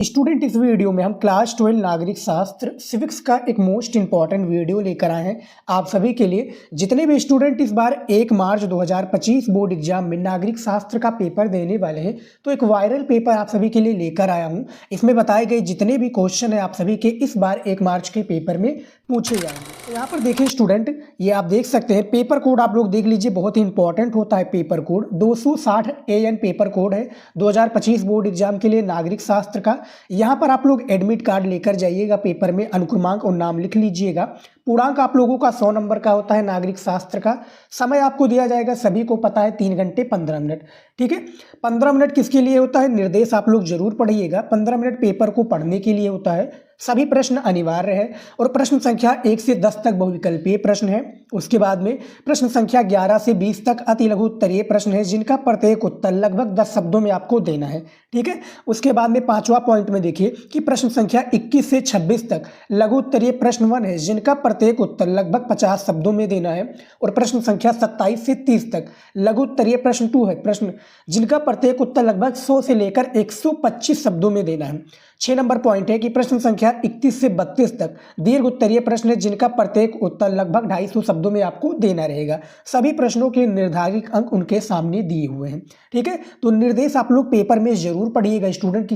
Student, इस video में हम क्लास 12 नागरिक शास्त्र सिविक्स का एक मोस्ट इंपॉर्टेंट वीडियो लेकर आए हैं आप सभी के लिए। जितने भी स्टूडेंट इस बार 1 मार्च 2025 बोर्ड एग्जाम में नागरिक शास्त्र का पेपर देने वाले हैं, तो एक वायरल पेपर आप सभी के लिए लेकर आया हूं। इसमें बताए गए जितने भी क्वेश्चन है आप सभी के इस बार 1 मार्च के पेपर में पूछे जाएंगे। तो यहाँ पर देखिए स्टूडेंट, ये आप देख सकते हैं पेपर कोड आप लोग देख लीजिए, बहुत ही इंपॉर्टेंट होता है paper code. 260 AN paper code है 2025 बोर्ड एग्जाम के लिए नागरिक शास्त्र का। यहाँ पर आप लोग एडमिट कार्ड लेकर जाइएगा, पेपर में अनुक्रमांक और नाम लिख लीजिएगा। पूर्णांक आप लोगों का 100 नंबर का होता है नागरिक शास्त्र का। समय आपको दिया जाएगा, सभी को पता है, 3 घंटे 15 मिनट। ठीक है, 15 मिनट किसके लिए होता है? निर्देश आप लोग जरूर पढ़िएगा। 15 मिनट पेपर को पढ़ने के लिए होता है। सभी प्रश्न अनिवार्य है और प्रश्न संख्या 1 से 10 तक बहुविकल्पीय प्रश्न है। उसके बाद में प्रश्न संख्या 11 से 20 तक अति लघु उत्तरीय प्रश्न है, जिनका प्रत्येक उत्तर लगभग 10 शब्दों में आपको देना है। ठीक है, उसके बाद में 5वां पॉइंट में देखिए कि प्रश्न संख्या 21 से 26 तक लघु उत्तरीय प्रश्न 1 है, जिनका प्रत्येक उत्तर लगभग 50 शब्दों में देना है। और प्रश्न संख्या 27 से 30 तक लघु उत्तरीय प्रश्न 2 है, प्रश्न जिनका प्रत्येक उत्तर लगभग 100 से लेकर 125 शब्दों में देना है। 6 नंबर पॉइंट है कि प्रश्न संख्या 31 से 32 तक दीर्घ उत्तरीय प्रश्न है, जिनका प्रत्येक उत्तर लगभग 250 शब्दों में आपको देना रहेगा। सभी प्रश्नों के निर्धारित अंक उनके सामने दिए हुए हैं। ठीक है, तो निर्देश आप लोग पेपर में जरूर पढ़िएगा स्टूडेंट,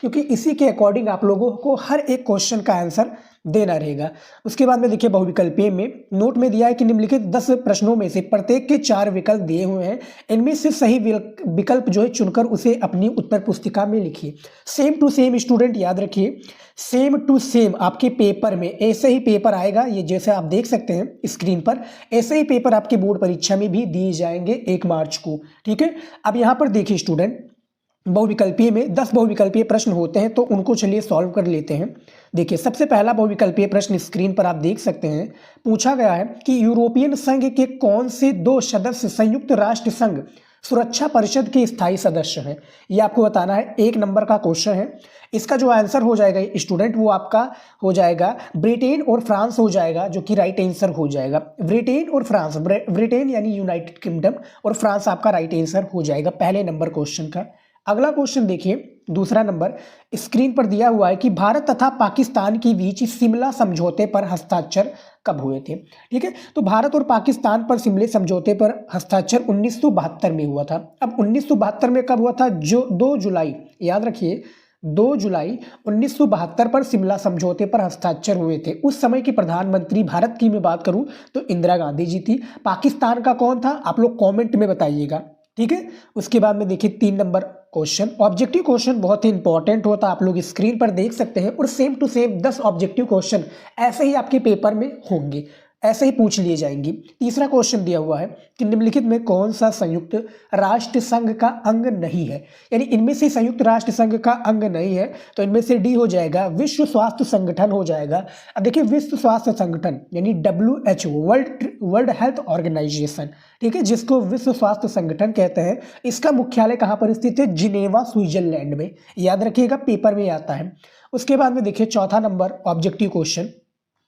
क्योंकि इसी के अकॉर्डिंग आप लोगों को हर एक क्वेश्चन का आंसर देना रहेगा। उसके बाद में देखिए बहुविकल्पीय में नोट में दिया है कि निम्नलिखित 10 प्रश्नों में से प्रत्येक के 4 विकल्प दिए हुए हैं। इनमें से सही विकल्प जो है चुनकर उसे अपनी उत्तर पुस्तिका में लिखिए। सेम टू सेम स्टूडेंट याद रखिए, सेम टू सेम आपके पेपर में ऐसे ही पेपर आएगा। ये जैसे आप देख सकते हैं स्क्रीन पर, ऐसे ही पेपर आपके बोर्ड परीक्षा में भी दिए जाएंगे 1 मार्च को। ठीक है, अब यहाँ पर देखिए स्टूडेंट, बहुविकल्पीय में 10 बहुविकल्पीय प्रश्न होते हैं, तो उनको चलिए सॉल्व कर लेते हैं। देखिए सबसे पहला बहुविकल्पीय प्रश्न स्क्रीन पर आप देख सकते हैं। पूछा गया है कि यूरोपियन संघ के कौन से 2 सदस्य संयुक्त राष्ट्र संघ सुरक्षा परिषद के स्थायी सदस्य हैं? ये आपको बताना है। 1 नंबर का क्वेश्चन है। इसका जो आंसर हो जाएगा स्टूडेंट, वो आपका हो जाएगा ब्रिटेन और फ्रांस हो जाएगा, जो कि राइट आंसर हो जाएगा। ब्रिटेन और फ्रांस, ब्रिटेन यानी यूनाइटेड किंगडम और फ्रांस आपका राइट आंसर हो जाएगा पहले नंबर क्वेश्चन का। अगला क्वेश्चन देखिए, दूसरा नंबर स्क्रीन पर दिया हुआ है कि भारत तथा पाकिस्तान के बीच शिमला समझौते पर हस्ताक्षर कब हुए थे? ठीक है, तो भारत और पाकिस्तान पर शिमला समझौते पर हस्ताक्षर 1972 में हुआ था। अब 1972 में कब हुआ था? जो 2 जुलाई, याद रखिए 2 जुलाई 1972 पर शिमला समझौते पर हस्ताक्षर हुए थे। उस समय की प्रधानमंत्री भारत की मैं बात करूं तो इंदिरा गांधी जी थी। पाकिस्तान का कौन था? आप लोग कमेंट में बताइएगा। ठीक है, उसके बाद में देखिए 3 नंबर क्वेश्चन, ऑब्जेक्टिव क्वेश्चन बहुत ही इंपॉर्टेंट होता है, आप लोग स्क्रीन पर देख सकते हैं। और same to same 10 objective question ऐसे ही आपके पेपर में होंगे, ऐसे ही पूछ लिए जाएंगे। तीसरा क्वेश्चन दिया हुआ है कि निम्नलिखित में कौन सा संयुक्त राष्ट्र संघ का अंग नहीं है? यानी इनमें से संयुक्त राष्ट्र संघ का अंग नहीं है, तो इनमें से डी हो जाएगा, विश्व स्वास्थ्य संगठन हो जाएगा। अब देखिए विश्व स्वास्थ्य संगठन यानी WHO, वर्ल्ड हेल्थ ऑर्गेनाइजेशन, ठीक है, जिसको विश्व स्वास्थ्य संगठन कहते हैं। इसका मुख्यालय कहाँ पर स्थित है? जिनेवा, स्विट्जरलैंड में। याद रखिएगा, पेपर में आता है। उसके बाद में देखिए चौथा नंबर ऑब्जेक्टिव क्वेश्चन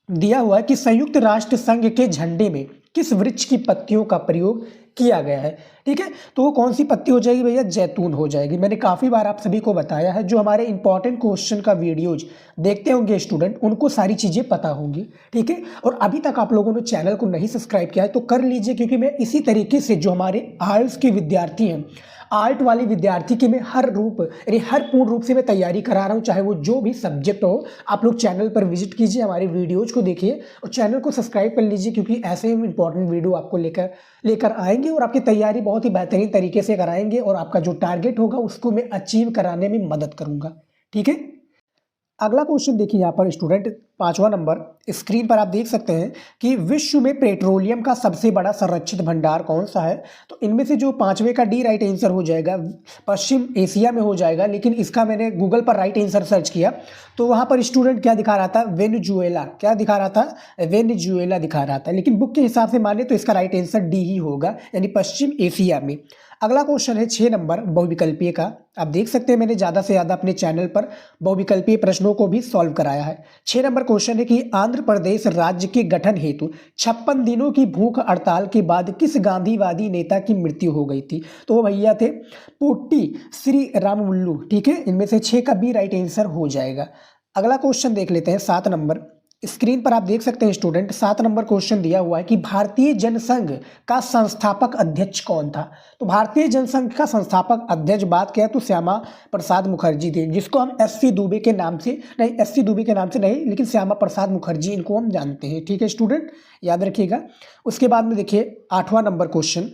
दिया हुआ है कि संयुक्त राष्ट्र संघ के झंडे में किस वृक्ष की पत्तियों का प्रयोग किया गया है? ठीक है, तो वो कौन सी पत्ती हो जाएगी भैया? जैतून हो जाएगी। मैंने काफ़ी बार आप सभी को बताया है, जो हमारे इंपॉर्टेंट क्वेश्चन का वीडियोज देखते होंगे स्टूडेंट, उनको सारी चीज़ें पता होंगी। ठीक है, और अभी तक आप लोगों ने चैनल को नहीं सब्सक्राइब किया है तो कर लीजिए, क्योंकि मैं इसी तरीके से जो हमारे आर्ट्स के विद्यार्थी हैं, आर्ट वाले विद्यार्थी की मैं हर पूर्ण रूप से मैं तैयारी करा रहा हूँ, चाहे वो जो भी सब्जेक्ट हो। आप लोग चैनल पर विजिट कीजिए, हमारे वीडियोज को देखिए और चैनल को सब्सक्राइब कर लीजिए, क्योंकि ऐसे ही इंपॉर्टेंट वीडियो आपको लेकर आएंगे और आपकी तैयारी बहुत ही बेहतरीन तरीके से कराएंगे और आपका जो टारगेट होगा उसको मैं अचीव कराने में मदद करूँगा। ठीक है, अगला क्वेश्चन देखिए यहाँ पर स्टूडेंट, 5वां नंबर स्क्रीन पर आप देख सकते हैं कि विश्व में पेट्रोलियम का सबसे बड़ा संरक्षित भंडार कौन सा है? तो इनमें से जो 5वें का डी राइट आंसर हो जाएगा, पश्चिम एशिया में हो जाएगा। लेकिन इसका मैंने गूगल पर राइट आंसर सर्च किया तो वहाँ पर स्टूडेंट क्या दिखा रहा था? वेनेजुएला। क्या दिखा रहा था? वेनेजुएला दिखा रहा था। लेकिन बुक के हिसाब से माने तो इसका राइट आंसर डी ही होगा, यानी पश्चिम एशिया में। अगला क्वेश्चन है 6 नंबर बहुविकल्पीय का। आप देख सकते हैं मैंने ज़्यादा से ज़्यादा अपने चैनल पर बहुविकल्पीय प्रश्नों को भी सॉल्व कराया है। 6 नंबर क्वेश्चन है कि आंध्र प्रदेश राज्य के गठन हेतु 56 दिनों की भूख हड़ताल के बाद किस गांधीवादी नेता की मृत्यु हो गई थी? तो वो भैया थे पोट्टी श्री राममुल्लू। ठीक है, इनमें से 6 का बी राइट आंसर हो जाएगा। अगला क्वेश्चन देख लेते हैं 7 नंबर। स्क्रीन पर आप देख सकते हैं स्टूडेंट, 7 नंबर क्वेश्चन दिया हुआ है कि भारतीय जनसंघ का संस्थापक अध्यक्ष कौन था? तो भारतीय जनसंघ का संस्थापक अध्यक्ष बात किया तो श्यामा प्रसाद मुखर्जी थे, जिसको हम एससी दुबे के नाम से नहीं, एससी दुबे के नाम से नहीं, लेकिन श्यामा प्रसाद मुखर्जी इनको हम जानते हैं। ठीक है स्टूडेंट, याद रखिएगा। उसके बाद में देखिए 8वां नंबर क्वेश्चन,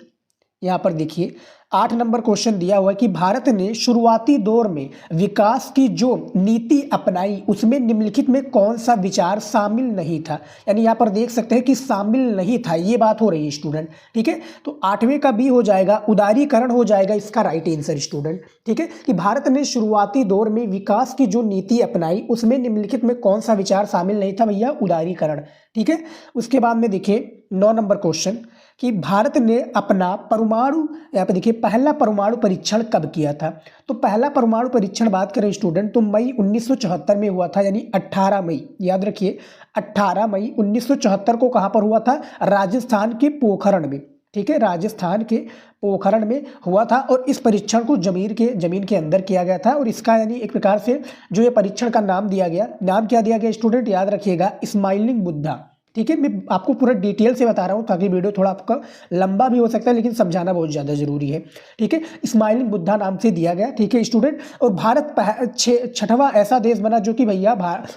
यहाँ पर देखिए 8 नंबर क्वेश्चन दिया हुआ है कि भारत ने शुरुआती दौर में विकास की जो नीति अपनाई उसमें निम्नलिखित में कौन सा विचार शामिल नहीं था? यानी यहाँ पर देख सकते हैं कि शामिल नहीं था, ये बात हो रही है स्टूडेंट। ठीक है, तो 8वें का बी हो जाएगा, उदारीकरण हो जाएगा इसका राइट आंसर स्टूडेंट। ठीक है, कि भारत ने शुरुआती दौर में विकास की जो नीति अपनाई उसमें निम्नलिखित में कौन सा विचार शामिल नहीं था? भैया उदारीकरण। ठीक है, उसके बाद में देखिए 9 नंबर क्वेश्चन कि भारत ने अपना परमाणु, यहाँ पे देखिए पहला परमाणु परीक्षण कब किया था? तो पहला परमाणु परीक्षण बात करें स्टूडेंट तो मई 1974 में हुआ था, यानी 18 मई, याद रखिए 18 मई 1974 को कहाँ पर हुआ था? राजस्थान के पोखरण में। ठीक है, राजस्थान के पोखरण में हुआ था और इस परीक्षण को जमीन के अंदर किया गया था और इसका यानी एक प्रकार से जो ये परीक्षण का नाम दिया गया, नाम क्या दिया गया स्टूडेंट? याद रखिएगा स्माइलिंग बुद्धा। ठीक है, मैं आपको पूरा डिटेल से बता रहा हूँ ताकि वीडियो थोड़ा आपका लंबा भी हो सकता है लेकिन समझाना बहुत ज़्यादा जरूरी है। ठीक है, स्माइलिंग बुद्धा नाम से दिया गया। ठीक है स्टूडेंट, और भारत 6वां ऐसा देश बना जो कि भैया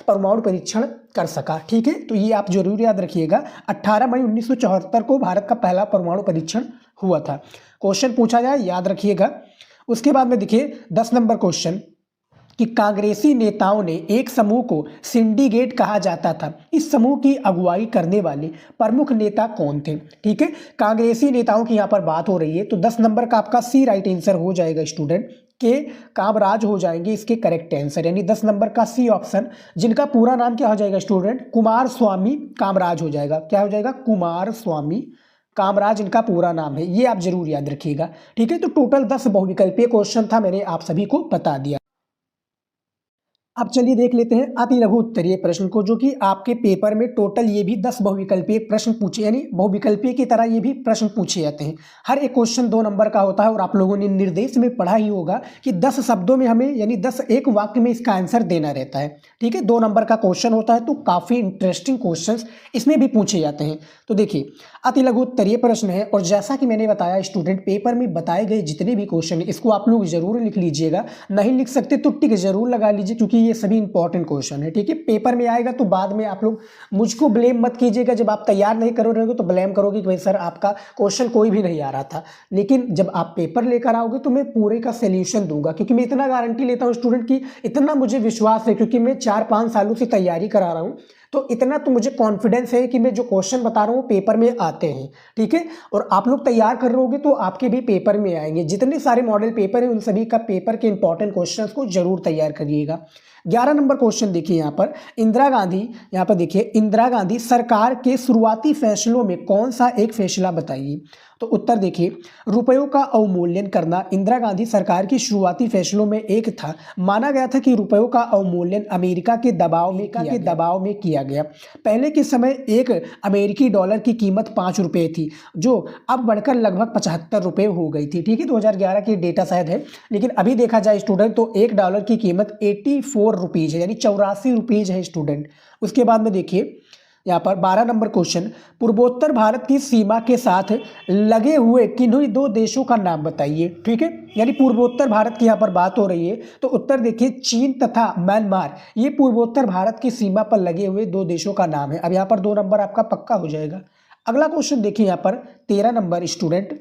परमाणु परीक्षण कर सका। ठीक है, तो ये आप जरूर याद रखिएगा, 18 मई 1974 को भारत का पहला परमाणु परीक्षण हुआ था। क्वेश्चन पूछा जाए, याद रखिएगा। उसके बाद में देखिए 10 नंबर क्वेश्चन कि कांग्रेसी नेताओं ने एक समूह को सिंडिकेट कहा जाता था, इस समूह की अगुवाई करने वाले प्रमुख नेता कौन थे? ठीक है, कांग्रेसी नेताओं की यहाँ पर बात हो रही है, तो 10 नंबर का आपका सी राइट आंसर हो जाएगा स्टूडेंट, के कामराज हो जाएंगे इसके करेक्ट आंसर, यानी 10 नंबर का सी ऑप्शन, जिनका पूरा नाम क्या हो जाएगा स्टूडेंट? कुमार स्वामी कामराज हो जाएगा। क्या हो जाएगा? कुमार स्वामी कामराज इनका पूरा नाम है, ये आप जरूर याद रखिएगा। ठीक है, तो टोटल 10 बहुविकल्पीय क्वेश्चन था, मैंने आप सभी को बता दिया। अब चलिए देख लेते हैं अति लघु उत्तरीय प्रश्न को, जो कि आपके पेपर में टोटल ये भी 10 बहुविकल्पीय प्रश्न पूछे, यानी बहुविकल्पीय की तरह ये भी प्रश्न पूछे जाते हैं। हर एक क्वेश्चन 2 नंबर का होता है और आप लोगों ने निर्देश में पढ़ा ही होगा कि 10 शब्दों में हमें, यानी 10 एक वाक्य में इसका आंसर देना रहता है। ठीक है, 2 नंबर का क्वेश्चन होता है, तो काफ़ी इंटरेस्टिंग क्वेश्चन इसमें भी पूछे जाते हैं। तो देखिए अति लघु उत्तरीय प्रश्न है और जैसा कि मैंने बताया स्टूडेंट, पेपर में बताए गए जितने भी क्वेश्चन है इसको आप लोग जरूर लिख लीजिएगा, नहीं लिख सकते तो टिक जरूर लगा लीजिए क्योंकि ये सभी इंपॉर्टेंट क्वेश्चन है। ठीक है, पेपर में आएगा तो बाद में आप लोग मुझको ब्लेम मत कीजिएगा, जब आप तैयार नहीं करो रहोगे तो ब्लेम करोगे कि भाई सर आपका क्वेश्चन कोई भी नहीं आ रहा था, लेकिन जब आप पेपर लेकर आओगे तो मैं पूरे का सोल्यूशन दूंगा, क्योंकि मैं इतना गारंटी लेता हूँ स्टूडेंट की, इतना मुझे विश्वास है क्योंकि मैं 4-5 सालों से तैयारी करा रहा हूँ, तो इतना तो मुझे कॉन्फिडेंस है कि मैं जो क्वेश्चन बता रहा हूँ पेपर में आते हैं। ठीक है, और आप लोग तैयार कर रहोगे तो आपके भी पेपर में आएंगे, जितने सारे मॉडल पेपर हैं उन सभी का पेपर के इंपॉर्टेंट क्वेश्चंस को जरूर तैयार करिएगा। 11 नंबर क्वेश्चन देखिए यहाँ पर, इंदिरा गांधी, यहाँ पर देखिए इंदिरा गांधी सरकार के शुरुआती फैसलों में कौन सा एक फैसला बताइए? तो उत्तर देखिए, रुपयों का अवमूल्यन करना इंदिरा गांधी सरकार की शुरुआती फैसलों में एक था। माना गया था कि रुपयों का अवमूल्यन अमेरिका के दबाव में किया गया। पहले के समय एक अमेरिकी डॉलर की कीमत 5 रुपये थी, जो अब बढ़कर लगभग 75 रुपये हो गई थी। ठीक है, 2011 की डेटा शायद है, लेकिन अभी देखा जाए स्टूडेंट तो $1 की कीमत 84 रुपीज़ है, यानी 84 रुपीज़ है स्टूडेंट। उसके बाद में देखिए यहाँ पर 12 नंबर क्वेश्चन, पूर्वोत्तर भारत की सीमा के साथ लगे हुए किन्हीं 2 देशों का नाम बताइए। ठीक है, यानी पूर्वोत्तर भारत की यहाँ पर बात हो रही है, तो उत्तर देखिए चीन तथा म्यांमार, ये पूर्वोत्तर भारत की सीमा पर लगे हुए 2 देशों का नाम है। अब यहाँ पर 2 नंबर आपका पक्का हो जाएगा। अगला क्वेश्चन देखिए यहाँ पर 13 नंबर स्टूडेंट,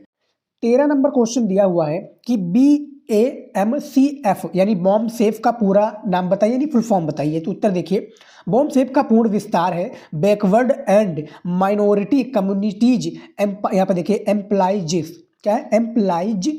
13 नंबर क्वेश्चन दिया हुआ है कि BAMCF यानी बॉम्ब सेफ का पूरा नाम बताइए, यानी फुल फॉर्म बताइए। तो उत्तर देखिए, बॉम्ब सेफ का पूर्ण विस्तार है बैकवर्ड एंड माइनॉरिटी कम्युनिटीज, यहाँ पर देखिए एम्प्लाइज, क्या है? एम्प्लाइज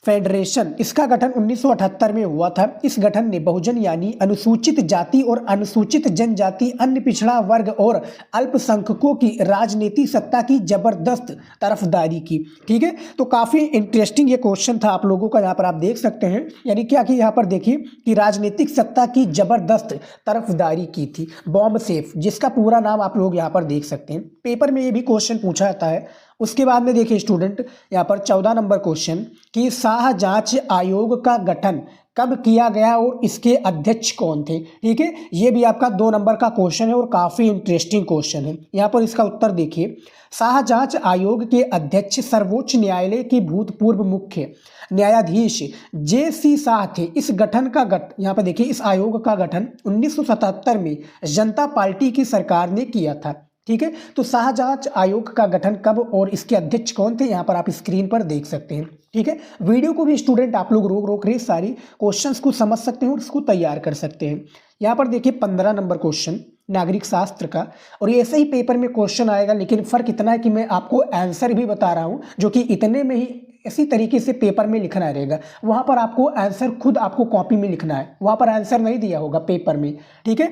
फेडरेशन, इसका गठन 1978 में हुआ था। इस गठन ने बहुजन यानी अनुसूचित जाति और अनुसूचित जनजाति, अन्य पिछड़ा वर्ग और अल्पसंख्यकों की राजनीति सत्ता की जबरदस्त तरफदारी की। ठीक है, तो काफ़ी इंटरेस्टिंग ये क्वेश्चन था आप लोगों का, यहाँ पर आप देख सकते हैं। यानी क्या कि यहाँ पर देखिए कि राजनीतिक सत्ता की जबरदस्त तरफदारी की थी। बॉम्ब सेफ, जिसका पूरा नाम आप लोग यहाँ पर देख सकते हैं। पेपर में ये भी क्वेश्चन पूछा जाता है। उसके बाद में देखिए स्टूडेंट, यहाँ पर 14 नंबर क्वेश्चन कि शाह जांच आयोग का गठन कब किया गया और इसके अध्यक्ष कौन थे। ठीक है, ये भी आपका 2 नंबर का क्वेश्चन है और काफ़ी इंटरेस्टिंग क्वेश्चन है। यहाँ पर इसका उत्तर देखिए, शाह जांच आयोग के अध्यक्ष सर्वोच्च न्यायालय के भूतपूर्व मुख्य न्यायाधीश जे.सी. शाह थे। इस गठन का यहाँ पर देखिए, इस आयोग का गठन 1977 में जनता पार्टी की सरकार ने किया था। ठीक है, तो शाह जांच आयोग का गठन कब और इसके अध्यक्ष कौन थे, यहाँ पर आप स्क्रीन पर देख सकते हैं। ठीक है, वीडियो को भी स्टूडेंट आप लोग रोक रहे सारी क्वेश्चंस को समझ सकते हैं और इसको तैयार कर सकते हैं। यहाँ पर देखिए 15 नंबर क्वेश्चन नागरिक शास्त्र का, और ये ऐसे ही पेपर में क्वेश्चन आएगा, लेकिन फ़र्क इतना है कि मैं आपको आंसर भी बता रहा हूँ, जो कि इतने में ही इसी तरीके से पेपर में लिखना रहेगा। वहाँ पर आपको आंसर खुद आपको कॉपी में लिखना है, वहाँ पर आंसर नहीं दिया होगा पेपर में। ठीक है,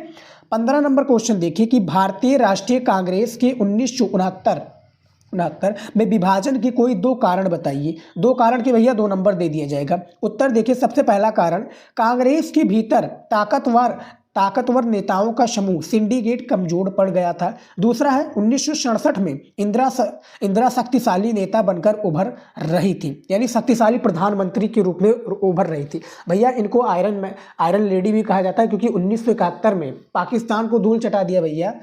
15 नंबर क्वेश्चन देखिए कि भारतीय राष्ट्रीय कांग्रेस के 1969 में विभाजन के कोई 2 कारण बताइए। 2 कारण के भैया 2 नंबर दे दिया जाएगा। उत्तर देखिए, सबसे पहला कारण, कांग्रेस के भीतर ताकतवर नेताओं का समूह सिंडिकेट कमजोर पड़ गया था। दूसरा है 1967 में इंदिरा शक्तिशाली नेता बनकर उभर रही थी, यानी शक्तिशाली प्रधानमंत्री के रूप में उभर रही थी। भैया इनको आयरन लेडी भी कहा जाता है, क्योंकि 1971 में पाकिस्तान को धूल चटा दिया भैया।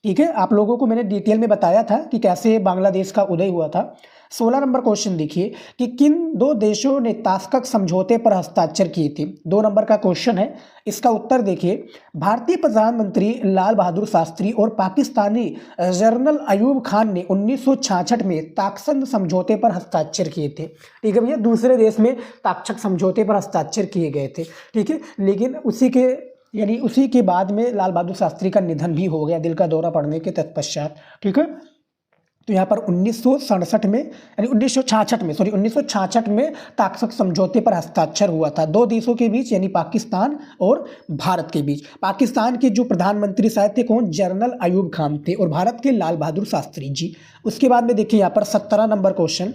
ठीक है, आप लोगों को मैंने डिटेल में बताया था कि कैसे बांग्लादेश का उदय हुआ था। 16 नंबर क्वेश्चन देखिए कि किन 2 देशों ने ताश्कंद समझौते पर हस्ताक्षर किए थे। 2 नंबर का क्वेश्चन है। इसका उत्तर देखिए, भारतीय प्रधानमंत्री लाल बहादुर शास्त्री और पाकिस्तानी जनरल अयूब खान ने 1966 में ताश्कंद समझौते पर हस्ताक्षर किए थे। ठीक है भैया, दूसरे देश में ताश्कंद समझौते पर हस्ताक्षर किए गए थे। ठीक है, लेकिन उसी के बाद में लाल बहादुर शास्त्री का निधन भी हो गया दिल का दौरा पड़ने के तत्पश्चात। ठीक है, तो यहाँ पर 1967 में यानी 1966 में ताश्कंद समझौते पर हस्ताक्षर हुआ था 2 देशों के बीच, यानी पाकिस्तान और भारत के बीच। पाकिस्तान के जो प्रधानमंत्री शायद थे कौन, जनरल अयूब खान थे, और भारत के लाल बहादुर शास्त्री जी। उसके बाद में देखिए यहाँ पर 17 नंबर क्वेश्चन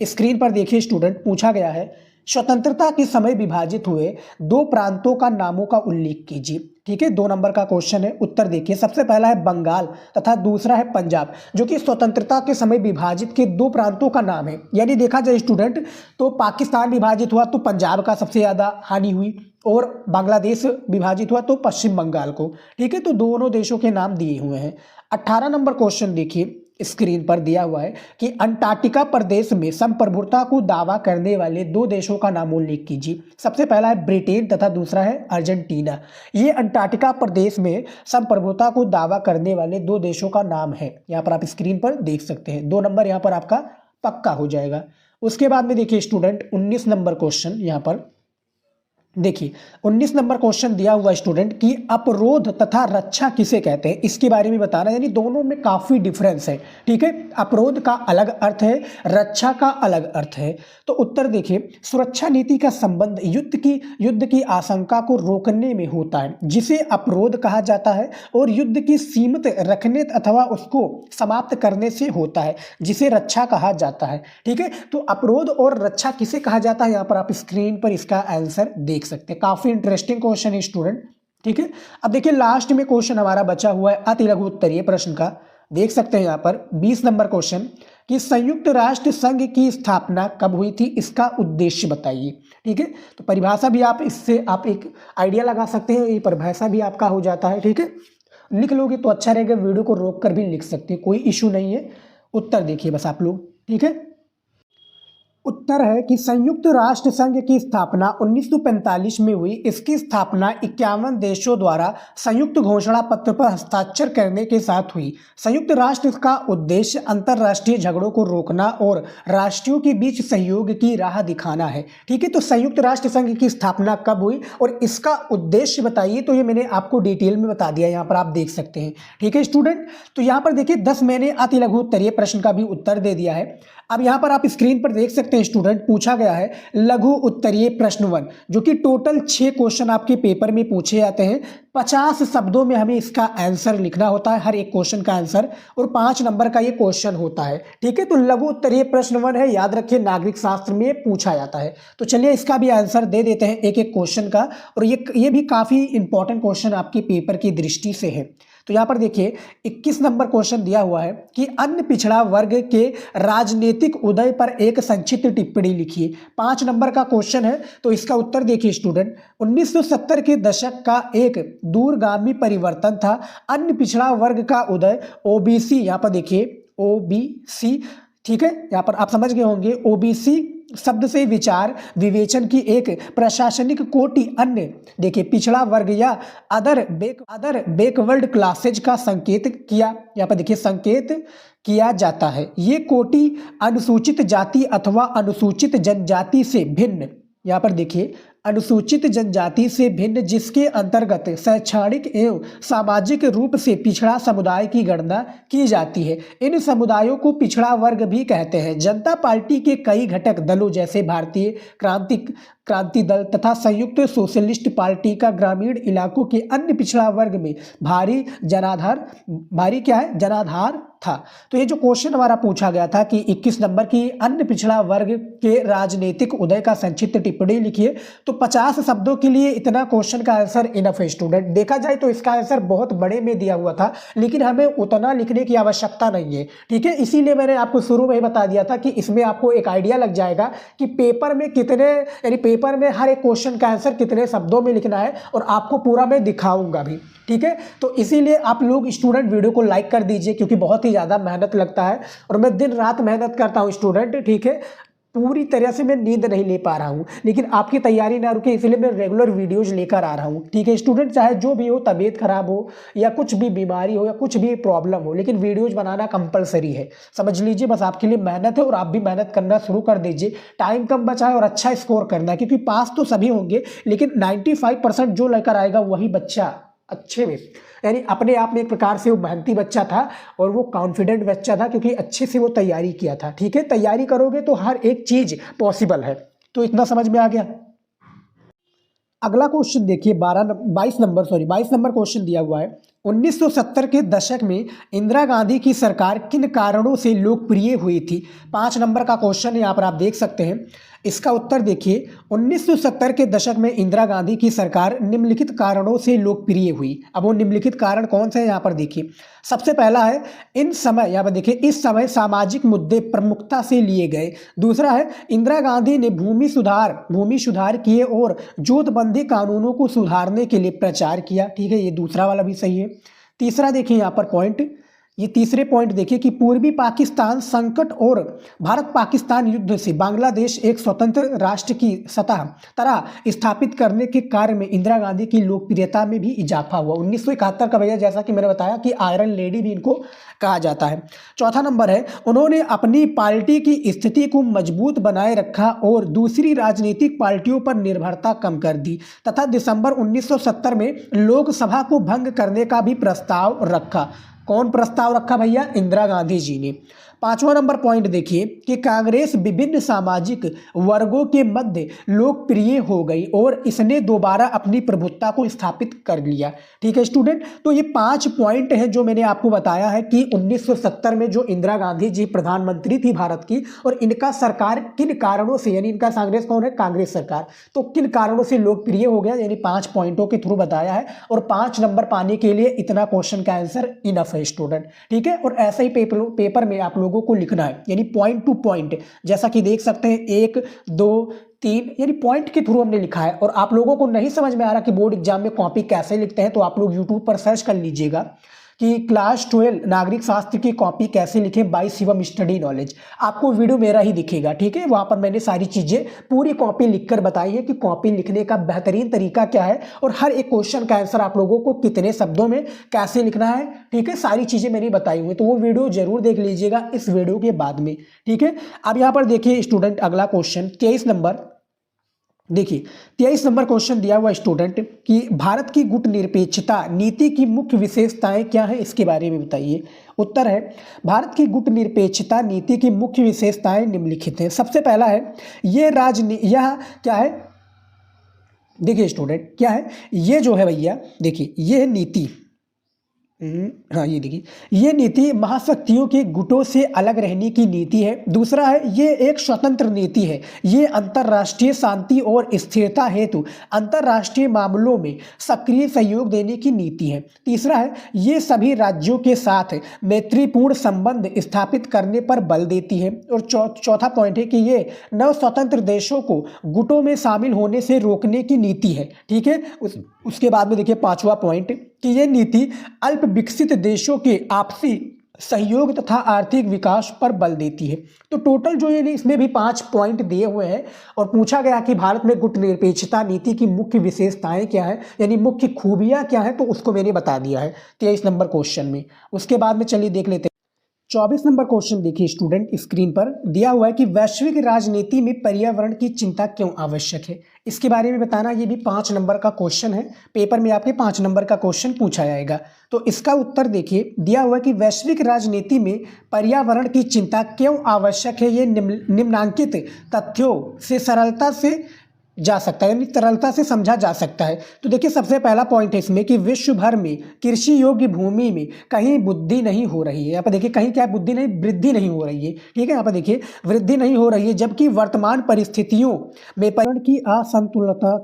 स्क्रीन पर देखिए स्टूडेंट, पूछा गया है स्वतंत्रता के समय विभाजित हुए 2 प्रांतों का नामों का उल्लेख कीजिए। ठीक है, 2 नंबर का क्वेश्चन है। उत्तर देखिए, सबसे पहला है बंगाल तथा दूसरा है पंजाब, जो कि स्वतंत्रता के समय विभाजित के 2 प्रांतों का नाम है। यानी देखा जाए स्टूडेंट, तो पाकिस्तान विभाजित हुआ तो पंजाब का सबसे ज़्यादा हानि हुई, और बांग्लादेश विभाजित हुआ तो पश्चिम बंगाल को। ठीक है, तो दोनों देशों के नाम दिए हुए हैं। 18 नंबर क्वेश्चन देखिए स्क्रीन पर दिया हुआ है कि अंटार्कटिका प्रदेश में संप्रभुता को दावा करने वाले 2 देशों का नाम उल्लेख कीजिए। सबसे पहला है ब्रिटेन तथा दूसरा है अर्जेंटीना। ये अंटार्कटिका प्रदेश में संप्रभुता को दावा करने वाले 2 देशों का नाम है। यहाँ पर आप स्क्रीन पर देख सकते हैं। 2 नंबर यहाँ पर आपका पक्का हो जाएगा। उसके बाद में देखिए स्टूडेंट 19 नंबर क्वेश्चन, यहाँ पर देखिए 19 नंबर क्वेश्चन दिया हुआ स्टूडेंट कि अपरोध तथा रक्षा किसे कहते हैं, इसके बारे में बताना, यानी दोनों में काफ़ी डिफरेंस है। ठीक है, अपरोध का अलग अर्थ है, रक्षा का अलग अर्थ है। तो उत्तर देखिए, सुरक्षा नीति का संबंध युद्ध की आशंका को रोकने में होता है, जिसे अपरोध कहा जाता है, और युद्ध की सीमित रखने अथवा उसको समाप्त करने से होता है, जिसे रक्षा कहा जाता है। ठीक है, तो अपरोध और रक्षा किसे कहा जाता है, यहाँ पर आप स्क्रीन पर इसका आंसर देख सकते हैं। काफी इंटरेस्टिंग क्वेश्चन है स्टूडेंट। ठीक है, अब देखिए लास्ट में क्वेश्चन हमारा बचा हुआ है अति लघु उत्तरीय प्रश्न का। देख सकते हैं यहाँ पर 20 नंबर क्वेश्चन कि संयुक्त राष्ट्र संघ की स्थापना कब हुई थी, इसका उद्देश्य बताइए। ठीक है, तो परिभाषा भी आप इससे आप एक आइडिया लगा सकते हैं, ये परिभाषा भी आपका हो जाता है। ठीक है, लिख लोगे तो अच्छा रहेगा, वीडियो को रोक कर भी लिख सकते हैं, कोई इशू नहीं है। उत्तर देखिए बस आप लोग। ठीक है, उत्तर है कि संयुक्त राष्ट्र संघ की स्थापना 1945 में हुई। इसकी स्थापना 51 देशों द्वारा संयुक्त घोषणा पत्र पर हस्ताक्षर करने के साथ हुई। संयुक्त राष्ट्र का उद्देश्य अंतर्राष्ट्रीय झगड़ों को रोकना और राष्ट्रों के बीच सहयोग की राह दिखाना है। ठीक है, तो संयुक्त राष्ट्र संघ की स्थापना कब हुई और इसका उद्देश्य बताइए, तो ये मैंने आपको डिटेल में बता दिया, यहाँ पर आप देख सकते हैं। ठीक है स्टूडेंट, तो यहाँ पर देखिए 10 मैंने अति लघु उत्तरीय प्रश्न का भी उत्तर दे दिया है। अब यहाँ पर आप स्क्रीन पर देख सकते हैं स्टूडेंट, पूछा गया है लघु उत्तरीय प्रश्न 1, जो कि टोटल 6 क्वेश्चन आपके पेपर में पूछे जाते हैं। 50 शब्दों में हमें इसका आंसर लिखना होता है, हर एक क्वेश्चन का आंसर, और 5 नंबर का ये क्वेश्चन होता है। ठीक है, तो लघु उत्तरीय प्रश्न 1 है, याद रखिए नागरिक शास्त्र में पूछा जाता है। तो चलिए इसका भी आंसर दे देते हैं एक एक क्वेश्चन का, और ये भी काफी इंपॉर्टेंट क्वेश्चन आपके पेपर की दृष्टि से है। तो यहाँ पर देखिए 21 नंबर क्वेश्चन दिया हुआ है कि अन्य पिछड़ा वर्ग के राजनीतिक उदय पर एक संक्षिप्त टिप्पणी लिखिए। 5 नंबर का क्वेश्चन है, तो इसका उत्तर देखिए स्टूडेंट, 1970 के दशक का एक दूरगामी परिवर्तन था अन्य पिछड़ा वर्ग का उदय। ओबीसी, यहाँ पर देखिए ओबीसी, ठीक है, यहाँ पर आप समझ गए होंगे, ओबीसी शब्द से विचार विवेचन की एक प्रशासनिक कोटि अन्य, देखिए पिछड़ा वर्ग या अदर बैकवर्ड क्लासेज का संकेत किया, यहाँ पर देखिए संकेत किया जाता है। ये कोटि अनुसूचित जाति अथवा अनुसूचित जनजाति से भिन्न, यहाँ पर देखिए अनुसूचित जनजाति से भिन्न, जिसके अंतर्गत शैक्षणिक एवं सामाजिक रूप से पिछड़ा समुदाय की गणना की जाती है। इन समुदायों को पिछड़ा वर्ग भी कहते हैं। जनता पार्टी के कई घटक दलों जैसे भारतीय क्रांति दल तथा संयुक्त सोशलिस्ट पार्टी का ग्रामीण इलाकों के अन्य पिछड़ा वर्ग में भारी जनाधार था। तो ये जो क्वेश्चन हमारा पूछा गया था कि 21 नंबर की अन्य पिछड़ा वर्ग के राजनीतिक उदय का संक्षिप्त टिप्पणी लिखिए, तो 50 शब्दों के लिए इतना क्वेश्चन का आंसर इनफ है स्टूडेंट। देखा जाए तो इसका आंसर बहुत बड़े में दिया हुआ था, लेकिन हमें उतना लिखने की आवश्यकता नहीं है। ठीक है, इसीलिए मैंने आपको शुरू में ही बता दिया था कि इसमें आपको एक आइडिया लग जाएगा कि पेपर में कितने, यानी पेपर में हर एक क्वेश्चन का आंसर कितने शब्दों में लिखना है, और आपको पूरा मैं दिखाऊंगा भी। ठीक है, तो इसीलिए आप लोग स्टूडेंट वीडियो को लाइक कर दीजिए, क्योंकि बहुत ही ज़्यादा मेहनत लगता है और मैं दिन रात मेहनत करता हूँ स्टूडेंट। ठीक है, पूरी तरह से मैं नींद नहीं ले पा रहा हूँ, लेकिन आपकी तैयारी ना रुके, इसलिए मैं रेगुलर वीडियोज लेकर आ रहा हूँ। ठीक है स्टूडेंट, चाहे जो भी हो, तबीयत खराब हो या कुछ भी बीमारी हो या कुछ भी प्रॉब्लम हो, लेकिन वीडियोज बनाना कंपलसरी है, समझ लीजिए। बस आपके लिए मेहनत है और आप भी मेहनत करना शुरू कर दीजिए। टाइम कम बचा है और अच्छा स्कोर करना है, क्योंकि पास तो सभी होंगे, लेकिन 95% जो लेकर आएगा वही बच्चा अच्छे में, यानी अपने आप में एक प्रकार से वो मेहनती बच्चा था और वो कॉन्फिडेंट बच्चा था, क्योंकि अच्छे से वो तैयारी किया था। ठीक है, तैयारी करोगे तो हर एक चीज पॉसिबल है। तो इतना समझ में आ गया। अगला क्वेश्चन देखिए 22 नंबर क्वेश्चन दिया हुआ है। 1970 के दशक में इंदिरा गांधी की सरकार किन कारणों से लोकप्रिय हुई थी? 5 नंबर का क्वेश्चन है, यहाँ पर आप देख सकते हैं। इसका उत्तर देखिए, 1970 के दशक में इंदिरा गांधी की सरकार निम्नलिखित कारणों से लोकप्रिय हुई। अब वो निम्नलिखित कारण कौन से हैं, यहाँ पर देखिए। सबसे पहला है इन समय, यहाँ पर देखिए, इस समय सामाजिक मुद्दे प्रमुखता से लिए गए। दूसरा है इंदिरा गांधी ने भूमि सुधार किए और जोतबंदी कानूनों को सुधारने के लिए प्रचार किया। ठीक है, ये दूसरा वाला भी सही है। तीसरा देखिए यहाँ पर पॉइंट, ये तीसरे पॉइंट देखिए कि पूर्वी पाकिस्तान संकट और भारत पाकिस्तान युद्ध से बांग्लादेश एक स्वतंत्र राष्ट्र की तरह स्थापित करने के कार्य में इंदिरा गांधी की लोकप्रियता में भी इजाफा हुआ। 1971 का भैया, जैसा कि मैंने बताया कि आयरन लेडी भी इनको कहा जाता है। चौथा नंबर है, उन्होंने अपनी पार्टी की स्थिति को मजबूत बनाए रखा और दूसरी राजनीतिक पार्टियों पर निर्भरता कम कर दी तथा दिसंबर 1970 में लोकसभा को भंग करने का भी प्रस्ताव रखा। कौन प्रस्ताव रखा भैया? इंदिरा गांधी जी ने। 5वां नंबर पॉइंट देखिए कि कांग्रेस विभिन्न सामाजिक वर्गों के मध्य लोकप्रिय हो गई और इसने दोबारा अपनी प्रभुत्ता को स्थापित कर लिया। ठीक है स्टूडेंट, तो ये 5 पॉइंट हैं जो मैंने आपको बताया है कि 1970 में जो इंदिरा गांधी जी प्रधानमंत्री थी भारत की, और इनका सरकार किन कारणों से, यानी इनका कांग्रेस कौन है? कांग्रेस सरकार, तो किन कारणों से लोकप्रिय हो गया, यानी 5 पॉइंटों के थ्रू बताया है। और 5 नंबर पाने के लिए इतना क्वेश्चन का आंसर इनफ है स्टूडेंट। ठीक है, और ऐसा ही पेपर में आप लोगों को लिखना है, यानी पॉइंट टू पॉइंट, जैसा कि देख सकते हैं 1 2 3, यानी पॉइंट के थ्रू हमने लिखा है। और आप लोगों को नहीं समझ में आ रहा कि बोर्ड एग्जाम में कॉपी कैसे लिखते हैं, तो आप लोग यूट्यूब पर सर्च कर लीजिएगा कि क्लास 12 नागरिक शास्त्र की कॉपी कैसे लिखें बाय शिवम स्टडी नॉलेज। आपको वीडियो मेरा ही दिखेगा। ठीक है, वहां पर मैंने सारी चीजें पूरी कॉपी लिखकर बताई है कि कॉपी लिखने का बेहतरीन तरीका क्या है और हर एक क्वेश्चन का आंसर आप लोगों को कितने शब्दों में कैसे लिखना है। ठीक है, सारी चीजें मैंने बताई हुई, तो वो वीडियो जरूर देख लीजिएगा इस वीडियो के बाद में। ठीक है, अब यहाँ पर देखिए स्टूडेंट, अगला क्वेश्चन 23 नंबर देखिए 23 नंबर क्वेश्चन दिया हुआ स्टूडेंट कि भारत की गुट निरपेक्षता नीति की मुख्य विशेषताएं क्या है, इसके बारे में बताइए। उत्तर है भारत की गुट निरपेक्षता नीति की मुख्य विशेषताएं निम्नलिखित हैं। सबसे पहला है यह क्या है, देखिए स्टूडेंट क्या है, ये जो है भैया देखिए ये नीति, हाँ ये देखिए ये नीति महाशक्तियों के गुटों से अलग रहने की नीति है। दूसरा है ये एक स्वतंत्र नीति है, ये अंतर्राष्ट्रीय शांति और स्थिरता हेतु अंतर्राष्ट्रीय मामलों में सक्रिय सहयोग देने की नीति है। तीसरा है ये सभी राज्यों के साथ मैत्रीपूर्ण संबंध स्थापित करने पर बल देती है। और चौथा पॉइंट है कि ये नव स्वतंत्र देशों को गुटों में शामिल होने से रोकने की नीति है। ठीक है, उसके बाद में देखिए पांचवा पॉइंट कि यह नीति अल्प विकसित देशों के आपसी सहयोग तथा आर्थिक विकास पर बल देती है। तो टोटल जो ये इसमें भी 5 पॉइंट दिए हुए हैं और पूछा गया कि भारत में गुट निरपेक्षता नीति की मुख्य विशेषताएं क्या है, यानी मुख्य खूबियां क्या है, तो उसको मैंने बता दिया है 23 नंबर क्वेश्चन में। उसके बाद में चलिए देख लेते हैं 24 नंबर क्वेश्चन। देखिए स्टूडेंट स्क्रीन पर दिया हुआ है कि वैश्विक राजनीति में पर्यावरण की चिंता क्यों आवश्यक है, इसके बारे में बताना। ये भी 5 नंबर का क्वेश्चन है, पेपर में आपके 5 नंबर का क्वेश्चन पूछा जाएगा। तो इसका उत्तर देखिए दिया हुआ है कि वैश्विक राजनीति में पर्यावरण की चिंता क्यों आवश्यक है, ये निम्नांकित तथ्यों से सरलता से जा सकता है, यानी तरलता से समझा जा सकता है। तो देखिए सबसे पहला पॉइंट है इसमें कि विश्व भर में कृषि योग्य भूमि में कहीं वृद्धि नहीं हो रही है। यहाँ पर देखिए कहीं क्या वृद्धि नहीं, वृद्धि नहीं हो रही है। ठीक है, यहाँ पर देखिए वृद्धि नहीं हो रही है, जबकि वर्तमान परिस्थितियों में पर्यावरण की असंतुलता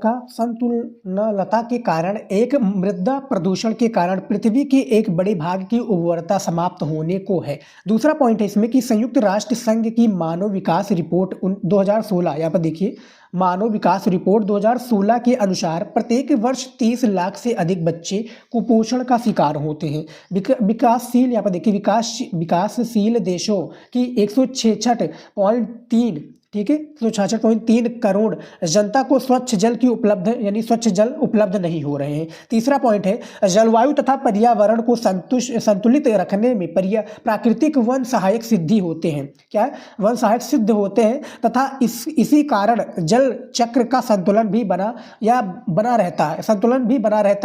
के कारण एक मृदा प्रदूषण के कारण पृथ्वी के एक बड़े भाग की उर्वरता समाप्त होने को है। दूसरा पॉइंट है इसमें कि संयुक्त राष्ट्र संघ की मानव विकास रिपोर्ट 2016, यहाँ पर देखिए मानव विकास रिपोर्ट 2016 के अनुसार प्रत्येक वर्ष 30 लाख से अधिक बच्चे कुपोषण का शिकार होते हैं। विकासशील यहाँ पर देखिए विकासशील देशों की 166.3 ठीक है 166.3 करोड़ जनता को स्वच्छ जल की उपलब्ध यानी स्वच्छ जल उपलब्ध नहीं हो रहे हैं। तीसरा पॉइंट है जलवायु तथा पर्यावरण को संतुलित रखने में प्राकृतिक वन सहायक सिद्धि होते हैं। क्या है, वन सहायक सिद्ध होते हैं तथा इसी कारण जल चक्र का संतुलन भी बना रहता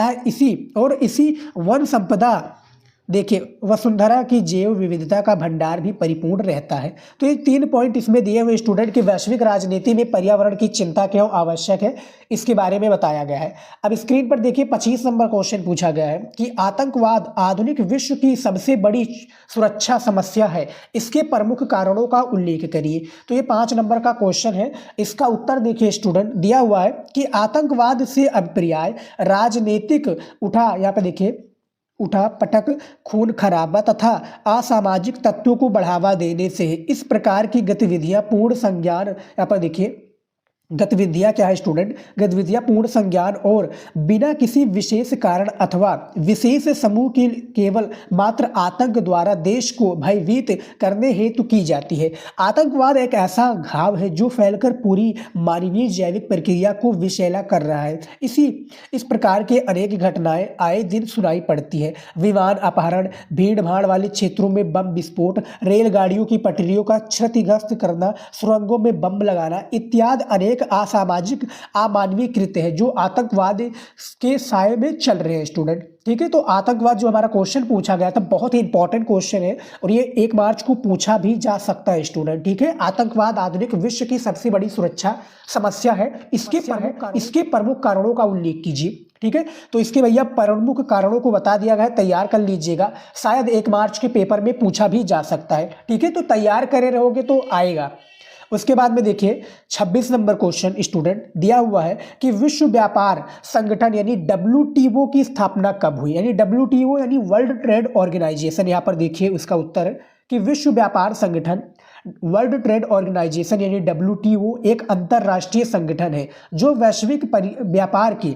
है। इसी वन संपदा देखिए वसुंधरा की जैव विविधता का भंडार भी परिपूर्ण रहता है। तो ये 3 पॉइंट इसमें दिए हुए स्टूडेंट की वैश्विक राजनीति में पर्यावरण की चिंता क्यों आवश्यक है, इसके बारे में बताया गया है। अब स्क्रीन पर देखिए 25 नंबर क्वेश्चन पूछा गया है कि आतंकवाद आधुनिक विश्व की सबसे बड़ी सुरक्षा समस्या है, इसके प्रमुख कारणों का उल्लेख करिए। तो ये 5 नंबर का क्वेश्चन है। इसका उत्तर देखिए स्टूडेंट दिया हुआ है कि आतंकवाद से अभिप्राय राजनीतिक उठा पटक खून खराबा तथा असामाजिक तत्वों को बढ़ावा देने से है। इस प्रकार की गतिविधियां पूर्ण संज्ञान, यहाँ पर देखिए गतिविधियां क्या है स्टूडेंट, गतिविधियां पूर्ण संज्ञान और बिना किसी विशेष कारण अथवा विशेष समूह की केवल मात्र आतंक द्वारा देश को भयभीत करने हेतु की जाती है। आतंकवाद एक ऐसा घाव है जो फैलकर पूरी मानवीय जैविक प्रक्रिया को विषैला कर रहा है। इस प्रकार के अनेक घटनाएं आए दिन सुनाई पड़ती है। विमान अपहरण, भीड़ भाड़ वाले क्षेत्रों में बम विस्फोट, रेलगाड़ियों की पटरियों का क्षतिग्रस्त करना, सुरंगों में बम लगाना इत्यादि अनेक असामाजिक अमानवीय कृत्य है जो आतंकवाद के साये में चल रहे हैं स्टूडेंट। ठीक है, तो आतंकवाद जो हमारा क्वेश्चन पूछा गया था बहुत ही इंपॉर्टेंट क्वेश्चन है और ये 1 मार्च को पूछा भी जा सकता है स्टूडेंट। ठीक है, आतंकवाद आधुनिक विश्व की सबसे बड़ी सुरक्षा समस्या है, इसके प्रमुख कारणों का उल्लेख कीजिए। ठीक है, तो इसके भैया प्रमुख कारणों को बता दिया गया है, तैयार कर लीजिएगा, शायद 1 मार्च के पेपर में पूछा भी जा सकता है। ठीक है, तो तैयार करे रहोगे तो आएगा। उसके बाद में देखिए 26 नंबर क्वेश्चन स्टूडेंट दिया हुआ है कि विश्व व्यापार संगठन यानी WTO की स्थापना कब हुई, यानी WTO यानी वर्ल्ड ट्रेड ऑर्गेनाइजेशन। यहाँ पर देखिए उसका उत्तर है कि विश्व व्यापार संगठन वर्ल्ड ट्रेड ऑर्गेनाइजेशन यानी WTO एक अंतरराष्ट्रीय संगठन है जो वैश्विक व्यापार की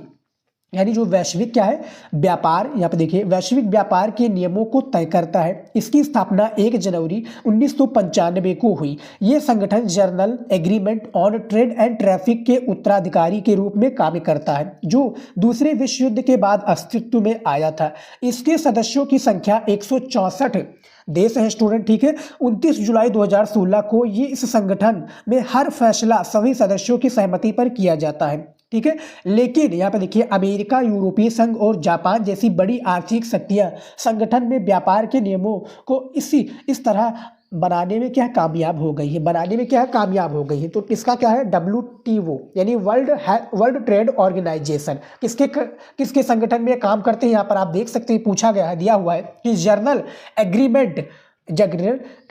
यानी जो वैश्विक क्या है व्यापार, यहाँ पे देखिए वैश्विक व्यापार के नियमों को तय करता है। इसकी स्थापना 1 जनवरी 1995 को हुई। ये संगठन journal agreement on trade and traffic के उत्तराधिकारी के रूप में कार्य करता है, जो दूसरे विश्व युद्ध के बाद अस्तित्व में आया था। इसके सदस्यों की संख्या 164 देश है स्टूडेंट, ठीक है। 29 जुलाई 2016 को ये इस संगठन में हर फैसला सभी सदस्यों की सहमति पर किया जाता है, ठीक है। लेकिन यहाँ पे देखिए अमेरिका, यूरोपीय संघ और जापान जैसी बड़ी आर्थिक शक्तियाँ संगठन में व्यापार के नियमों को इस तरह बनाने में क्या कामयाब हो गई है, तो इसका क्या है WTO यानी वर्ल्ड ट्रेड ऑर्गेनाइजेशन किसके संगठन में काम करते हैं। यहाँ पर आप देख सकते हैं पूछा गया है, दिया हुआ है कि journal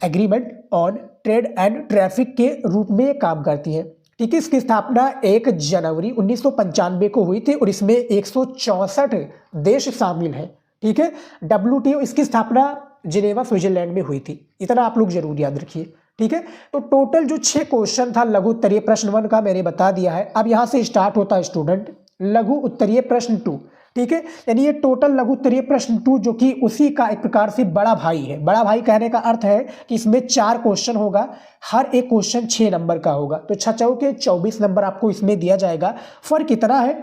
agreement on trade and traffic के रूप में काम करती है, ठीक है। इसकी स्थापना 1 जनवरी 1995 को हुई थी और इसमें 164 देश शामिल हैं, ठीक है। WTO इसकी स्थापना जिनेवा स्विट्जरलैंड में हुई थी, इतना आप लोग जरूर याद रखिए, ठीक है। तो टोटल जो 6 क्वेश्चन था लघु उत्तरीय प्रश्न 1 का मैंने बता दिया है। अब यहाँ से स्टार्ट होता है स्टूडेंट लघु उत्तरीय प्रश्न 2, ठीक है। यानी ये टोटल लघु उत्तरीय प्रश्न 2 जो कि उसी का एक प्रकार से बड़ा भाई है। बड़ा भाई कहने का अर्थ है कि इसमें 4 क्वेश्चन होगा, हर एक क्वेश्चन 6 नंबर का होगा, तो 6 चौके 24 नंबर आपको इसमें दिया जाएगा। फर्क इतना है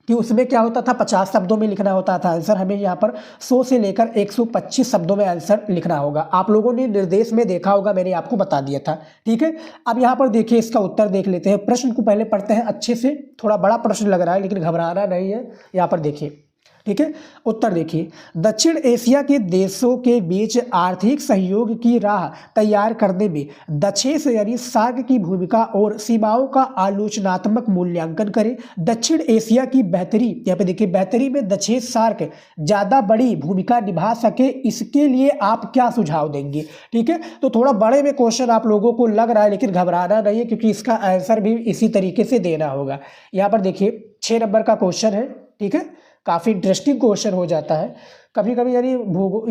कि उसमें क्या होता था 50 शब्दों में लिखना होता था आंसर, हमें यहाँ पर 100 से लेकर 125 शब्दों में आंसर लिखना होगा। आप लोगों ने निर्देश में देखा होगा, मैंने आपको बता दिया था, ठीक है। अब यहाँ पर देखिए इसका उत्तर देख लेते हैं। प्रश्न को पहले पढ़ते हैं अच्छे से, थोड़ा बड़ा प्रश्न लग रहा है लेकिन घबराना नहीं है। यहाँ पर देखिए, ठीक है। उत्तर देखिए, दक्षिण एशिया के देशों के बीच आर्थिक सहयोग की राह तैयार करने में दक्षेस यानी सार्क की भूमिका और सीमाओं का आलोचनात्मक मूल्यांकन करें। दक्षिण एशिया की बेहतरी, यहाँ पे देखिए बेहतरी में दक्षेस सार्क ज़्यादा बड़ी भूमिका निभा सके, इसके लिए आप क्या सुझाव देंगे, ठीक है। तो थोड़ा बड़े में क्वेश्चन आप लोगों को लग रहा है लेकिन घबराना नहीं है क्योंकि इसका आंसर भी इसी तरीके से देना होगा। यहाँ पर देखिए 6 नंबर का क्वेश्चन है, ठीक है। काफ़ी इंटरेस्टिंग क्वेश्चन हो जाता है कभी कभी, यानी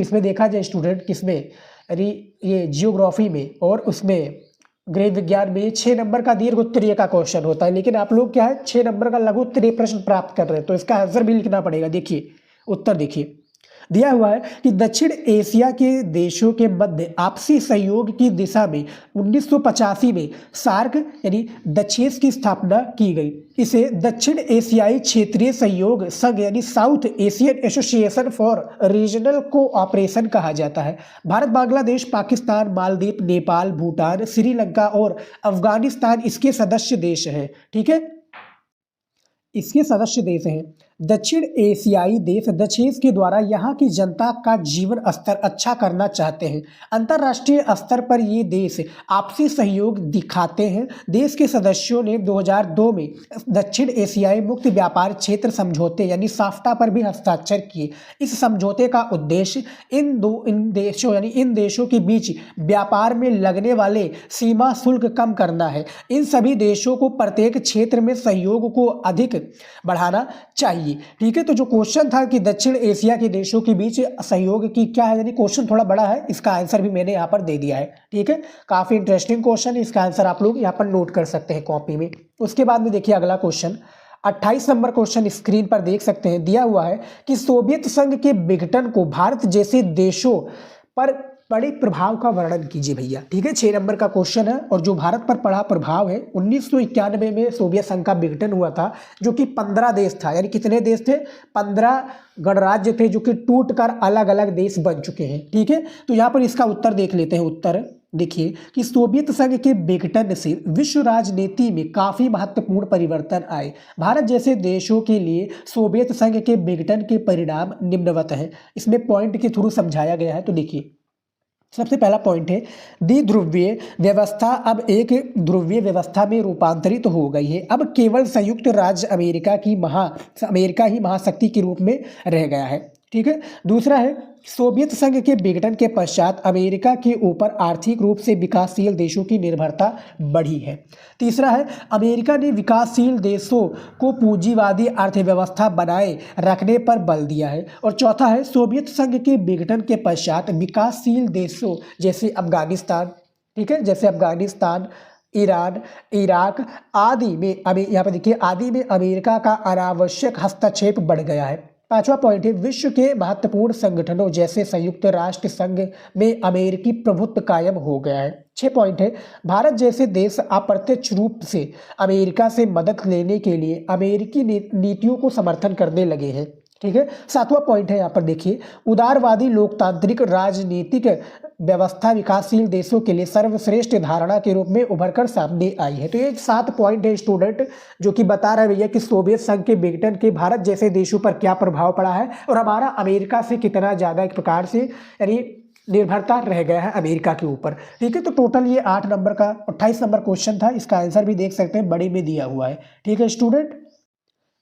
इसमें देखा जाए स्टूडेंट किसमें, यानी ये जियोग्राफी में और उसमें गृह विज्ञान में 6 नंबर का दीर्घ उत्तरीय का क्वेश्चन होता है, लेकिन आप लोग क्या है 6 नंबर का लघु उत्तरीय प्रश्न प्राप्त कर रहे हैं, तो इसका आंसर भी लिखना पड़ेगा। देखिए उत्तर देखिए दिया हुआ है कि दक्षिण एशिया के देशों के मध्य आपसी सहयोग की दिशा में 1985 में सार्क यानी दक्षेस की स्थापना की गई। इसे दक्षिण एशियाई क्षेत्रीय सहयोग संघ यानी south Asian association for regional cooperation कहा जाता है। भारत, बांग्लादेश, पाकिस्तान, मालदीव, नेपाल, भूटान, श्रीलंका और अफगानिस्तान इसके सदस्य देश हैं, ठीक है। इसके सदस्य देश हैं। दक्षिण एशियाई देश दक्षेस के द्वारा यहाँ की जनता का जीवन स्तर अच्छा करना चाहते हैं। अंतर्राष्ट्रीय स्तर पर ये देश आपसी सहयोग दिखाते हैं। देश के सदस्यों ने 2002 में दक्षिण एशियाई मुक्त व्यापार क्षेत्र समझौते यानी साफ्टा पर भी हस्ताक्षर किए। इस समझौते का उद्देश्य इन देशों के बीच व्यापार में लगने वाले सीमा शुल्क कम करना है। इन सभी देशों को प्रत्येक क्षेत्र में सहयोग को अधिक बढ़ाना चाहिए, ठीक है। तो जो क्वेश्चन था कि दक्षिण एशिया के देशों के बीच सहयोग की क्या है, यानी क्वेश्चन थोड़ा बड़ा है, इसका आंसर भी मैंने यहाँ पर दे दिया है, ठीक है। काफी इंटरेस्टिंग क्वेश्चन है, इसका आंसर आप लोग यहाँ पर नोट कर सकते हैं कॉपी में। उसके बाद में देखिए अगला क्वेश्चन 28 नंबर क्वेश्चन स्क्रीन पर देख सकते हैं। दिया हुआ है कि सोवियत संघ के विघटन को भारत जैसे देशों पर बड़े प्रभाव का वर्णन कीजिए भैया, ठीक है। 6 नंबर का क्वेश्चन है और जो भारत पर पड़ा प्रभाव है 1991 में सोवियत संघ का विघटन हुआ था, जो कि 15 देश था, यानी कितने देश थे 15 गणराज्य थे जो कि टूटकर अलग अलग देश बन चुके हैं, ठीक है। तो यहाँ पर इसका उत्तर देख लेते हैं। उत्तर देखिए कि सोवियत संघ के विघटन से विश्व राजनीति में काफ़ी महत्वपूर्ण परिवर्तन आए। भारत जैसे देशों के लिए सोवियत संघ के विघटन के परिणाम निम्नवत हैं। इसमें पॉइंट के थ्रू समझाया गया है। तो देखिए सबसे पहला पॉइंट है द्विध्रुवीय व्यवस्था अब एक ध्रुवीय व्यवस्था में रूपांतरित हो गई है। अब केवल संयुक्त राज्य अमेरिका ही महाशक्ति के रूप में रह गया है, ठीक है। दूसरा है सोवियत संघ के विघटन के पश्चात अमेरिका के ऊपर आर्थिक रूप से विकासशील देशों की निर्भरता बढ़ी है। तीसरा है अमेरिका ने विकासशील देशों को पूंजीवादी अर्थव्यवस्था बनाए रखने पर बल दिया है। और चौथा है सोवियत संघ के विघटन के पश्चात विकासशील देशों जैसे अफगानिस्तान, ठीक है, जैसे अफगानिस्तान, ईरान, इराक आदि में अभी यहाँ पर देखिए आदि में अमेरिका का अनावश्यक हस्तक्षेप बढ़ गया है। पांचवा पॉइंट है विश्व के महत्वपूर्ण संगठनों जैसे संयुक्त राष्ट्र संघ में अमेरिकी प्रभुत्व कायम हो गया है। 6 पॉइंट है भारत जैसे देश अप्रत्यक्ष रूप से अमेरिका से मदद लेने के लिए अमेरिकी नीतियों को समर्थन करने लगे हैं। ठीक है। 7वां पॉइंट है यहाँ पर देखिए उदारवादी लोकतांत्रिक राजनीतिक व्यवस्था विकासशील देशों के लिए सर्वश्रेष्ठ धारणा के रूप में उभरकर सामने आई है। तो ये 7 पॉइंट है स्टूडेंट जो कि बता रहे भैया कि सोवियत संघ के विघटन के भारत जैसे देशों पर क्या प्रभाव पड़ा है और हमारा अमेरिका से कितना ज़्यादा एक प्रकार से यानी निर्भरता रह गया है अमेरिका के ऊपर। ठीक है। तो टोटल ये 8 नंबर का 28 नंबर क्वेश्चन था। इसका आंसर भी देख सकते हैं बड़े में दिया हुआ है। ठीक है स्टूडेंट।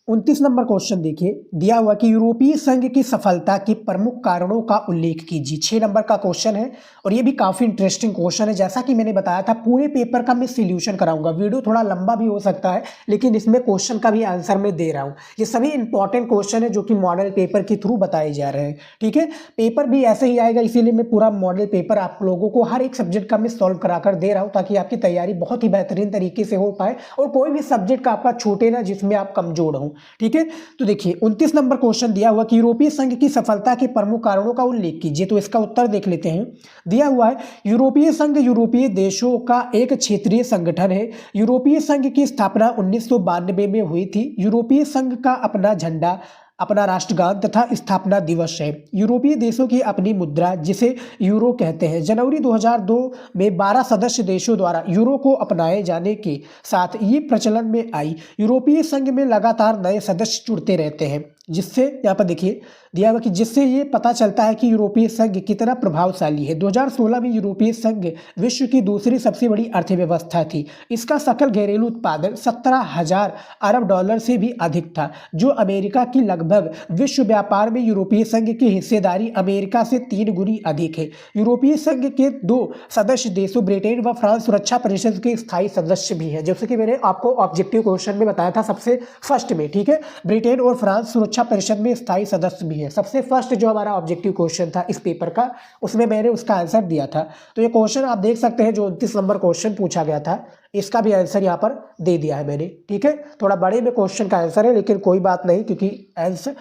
29 नंबर क्वेश्चन देखिए दिया हुआ कि यूरोपीय संघ की सफलता के प्रमुख कारणों का उल्लेख कीजिए। 6 नंबर का क्वेश्चन है और ये भी काफी इंटरेस्टिंग क्वेश्चन है। जैसा कि मैंने बताया था पूरे पेपर का मैं सॉल्यूशन कराऊंगा। वीडियो थोड़ा लंबा भी हो सकता है लेकिन इसमें क्वेश्चन का भी आंसर मैं दे रहा हूँ। ये सभी इंपॉर्टेंट क्वेश्चन है जो कि मॉडल पेपर के थ्रू बताए जा रहे हैं। ठीक है। पेपर भी ऐसे ही आएगा इसीलिए मैं पूरा मॉडल पेपर आप लोगों को हर एक सब्जेक्ट का मैं सॉल्व कराकर दे रहा हूँ ताकि आपकी तैयारी बहुत ही बेहतरीन तरीके से हो पाए और कोई भी सब्जेक्ट का आपका छूटे ना जिसमें आप कमजोर हो। ठीक है। तो देखिए 29 नंबर क्वेश्चन दिया हुआ कि यूरोपीय संघ की सफलता के प्रमुख कारणों का उल्लेख कीजिए। तो इसका उत्तर देख लेते हैं। दिया हुआ है यूरोपीय संघ यूरोपीय देशों का एक क्षेत्रीय संगठन है। यूरोपीय संघ की स्थापना 1992 में हुई थी। यूरोपीय संघ का अपना झंडा अपना राष्ट्रगान तथा स्थापना दिवस है। यूरोपीय देशों की अपनी मुद्रा जिसे यूरो कहते हैं। जनवरी 2002 में 12 सदस्य देशों द्वारा यूरो को अपनाए जाने के साथ ये प्रचलन में आई। यूरोपीय संघ में लगातार नए सदस्य जुड़ते रहते हैं जिससे यहाँ पर देखिए दिया हुआ कि जिससे ये पता चलता है कि यूरोपीय संघ कितना प्रभावशाली है। 2016 में यूरोपीय संघ विश्व की दूसरी सबसे बड़ी अर्थव्यवस्था थी। इसका सकल घरेलू उत्पादन 17,000 अरब डॉलर से भी अधिक था जो अमेरिका की लगभग विश्व व्यापार में यूरोपीय संघ की हिस्सेदारी अमेरिका से 3 गुनी अधिक है। यूरोपीय संघ के 2 सदस्य देशों ब्रिटेन व फ्रांस सुरक्षा परिषद के स्थायी सदस्य भी हैं जैसे कि मैंने आपको ऑब्जेक्टिव क्वेश्चन में बताया था सबसे फर्स्ट में। ठीक है। ब्रिटेन और फ्रांस सुरक्षा परिषद में स्थायी सदस्य भी है। सबसे फर्स्ट जो हमारा ऑब्जेक्टिव क्वेश्चन था इस पेपर का उसमें मैंने उसका आंसर दिया था। तो ये क्वेश्चन आप देख सकते हैं जो 29 नंबर क्वेश्चन पूछा गया था इसका भी आंसर यहाँ पर दे दिया है मैंने। ठीक है। थोड़ा बड़े में क्वेश्चन का आंसर है लेकिन कोई बात नहीं क्योंकि आंसर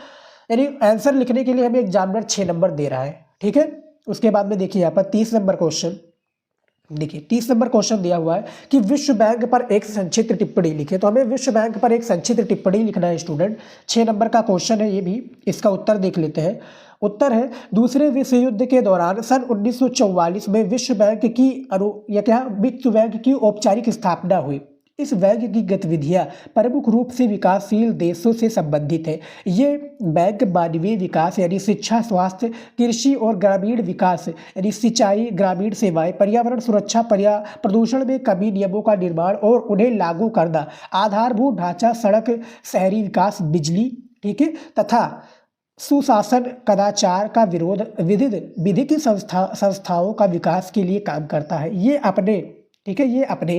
यानी आंसर लिखने के लिए हमें एग्जामिनर 6 नंबर दे रहा है। ठीक है। उसके बाद में देखिए यहाँ पर 30 नंबर क्वेश्चन देखिए 30 नंबर क्वेश्चन दिया हुआ है कि विश्व बैंक पर एक संक्षिप्त टिप्पणी लिखे। तो हमें विश्व बैंक पर एक संक्षिप्त टिप्पणी लिखना है स्टूडेंट। 6 नंबर का क्वेश्चन है ये भी। इसका उत्तर देख लेते हैं। उत्तर है दूसरे विश्व युद्ध के दौरान सन 1944 में विश्व बैंक की औपचारिक स्थापना हुई। इस बैंक की गतिविधियां प्रमुख रूप से विकासशील देशों से संबंधित है। ये बैंक मानवीय विकास यानी शिक्षा स्वास्थ्य कृषि और ग्रामीण विकास यानी सिंचाई ग्रामीण सेवाएं पर्यावरण सुरक्षा प्रदूषण में कमी नियमों का निर्माण और उन्हें लागू करना आधारभूत ढांचा सड़क शहरी विकास बिजली ठीक है तथा सुशासन कदाचार का विरोध विधिक संस्थाओं का विकास के लिए काम करता है। ये अपने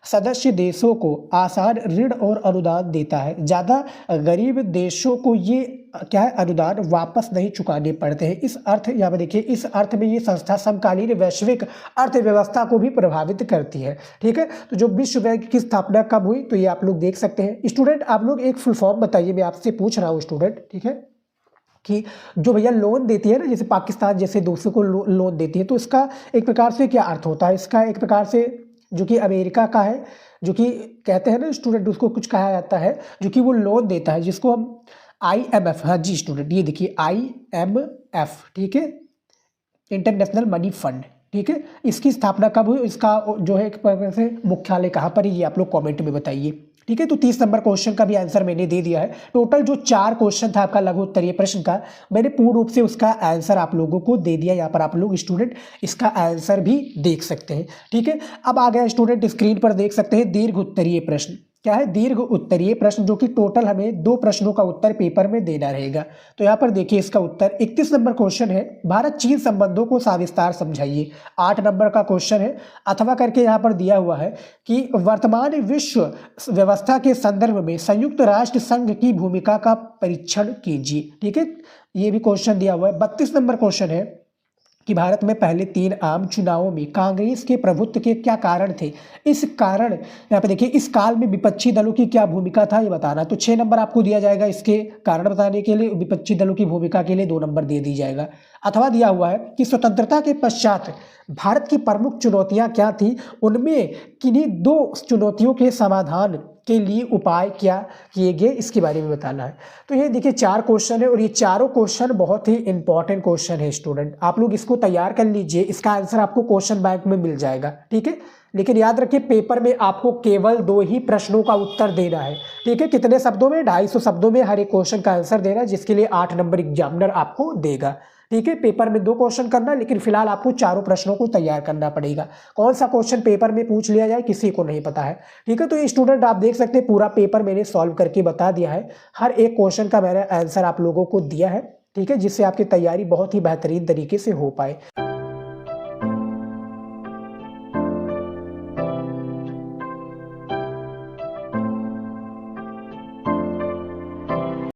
सदस्य देशों को आसान ऋण और अनुदान देता है। ज़्यादा गरीब देशों को ये क्या है अनुदान वापस नहीं चुकाने पड़ते हैं। इस अर्थ यहाँ पर देखिए इस अर्थ में ये संस्था समकालीन वैश्विक अर्थव्यवस्था को भी प्रभावित करती है। ठीक है। तो जो विश्व बैंक की स्थापना कब हुई तो ये आप लोग देख सकते हैं। स्टूडेंट आप लोग एक फुल फॉर्म बताइए, मैं आपसे पूछ रहा हूँ स्टूडेंट। ठीक है कि जो भैया लोन देती है ना जैसे पाकिस्तान जैसे देशों को लोन देती है तो इसका एक प्रकार से क्या अर्थ होता है। इसका एक प्रकार से जो कि अमेरिका का है जो कि कहते हैं ना स्टूडेंट उसको कुछ कहा जाता है जो कि वो लोन देता है जिसको हम IMF। हाँ जी स्टूडेंट ये देखिए IMF ठीक है इंटरनेशनल मनी फंड। ठीक है। इसकी स्थापना कब हुई इसका जो है एक प्रकार से मुख्यालय कहाँ पर है ये आप लोग कमेंट में बताइए। ठीक है। तो 30 नंबर क्वेश्चन का भी आंसर मैंने दे दिया है। टोटल जो 4 क्वेश्चन था आपका लघु उत्तरीय प्रश्न का मैंने पूर्ण रूप से उसका आंसर आप लोगों को दे दिया। यहाँ पर आप लोग स्टूडेंट इसका आंसर भी देख सकते हैं। ठीक है। अब आ गया स्टूडेंट स्क्रीन पर देख सकते हैं दीर्घ उत्तरीय प्रश्न। क्या है दीर्घ उत्तरीय प्रश्न जो कि टोटल हमें 2 प्रश्नों का उत्तर पेपर में देना रहेगा। तो यहाँ पर देखिए इसका उत्तर 31 नंबर क्वेश्चन है भारत चीन संबंधों को सविस्तार समझाइए। 8 नंबर का क्वेश्चन है अथवा करके यहाँ पर दिया हुआ है कि वर्तमान विश्व व्यवस्था के संदर्भ में संयुक्त राष्ट्र संघ की भूमिका का परीक्षण कीजिए। ठीक है। ये भी क्वेश्चन दिया हुआ है। 32 नंबर क्वेश्चन है कि भारत में पहले 3 आम चुनावों में कांग्रेस के प्रभुत्व के क्या कारण थे। इस कारण यहाँ पे देखिए इस काल में विपक्षी दलों की क्या भूमिका था ये बताना। तो 6 नंबर आपको दिया जाएगा इसके कारण बताने के लिए, विपक्षी दलों की भूमिका के लिए 2 नंबर दे दी जाएगा। अथवा दिया हुआ है कि स्वतंत्रता के पश्चात भारत की प्रमुख चुनौतियां क्या थी, उनमें किन्हीं 2 चुनौतियों के समाधान के लिए उपाय क्या किए गए इसके बारे में बताना है। तो ये देखिए 4 क्वेश्चन है और ये चारों क्वेश्चन बहुत ही इंपॉर्टेंट क्वेश्चन है स्टूडेंट, आप लोग इसको तैयार कर लीजिए, इसका आंसर आपको क्वेश्चन बैंक में मिल जाएगा, ठीक है। लेकिन याद रखिए पेपर में आपको केवल 2 ही प्रश्नों का उत्तर देना है, ठीक है। कितने शब्दों में? 250 शब्दों में हर एक क्वेश्चन का आंसर देना है, जिसके लिए 8 नंबर एग्जामिनर आपको देगा, ठीक है। पेपर में 2 क्वेश्चन करना, लेकिन फिलहाल आपको चारों प्रश्नों को तैयार करना पड़ेगा। कौन सा क्वेश्चन पेपर में पूछ लिया जाए किसी को नहीं पता है, ठीक है। तो ये स्टूडेंट आप देख सकते हैं पूरा पेपर मैंने सॉल्व करके बता दिया है, हर एक क्वेश्चन का मैंने आंसर आप लोगों को दिया है, ठीक है, जिससे आपकी तैयारी बहुत ही बेहतरीन तरीके से हो पाए।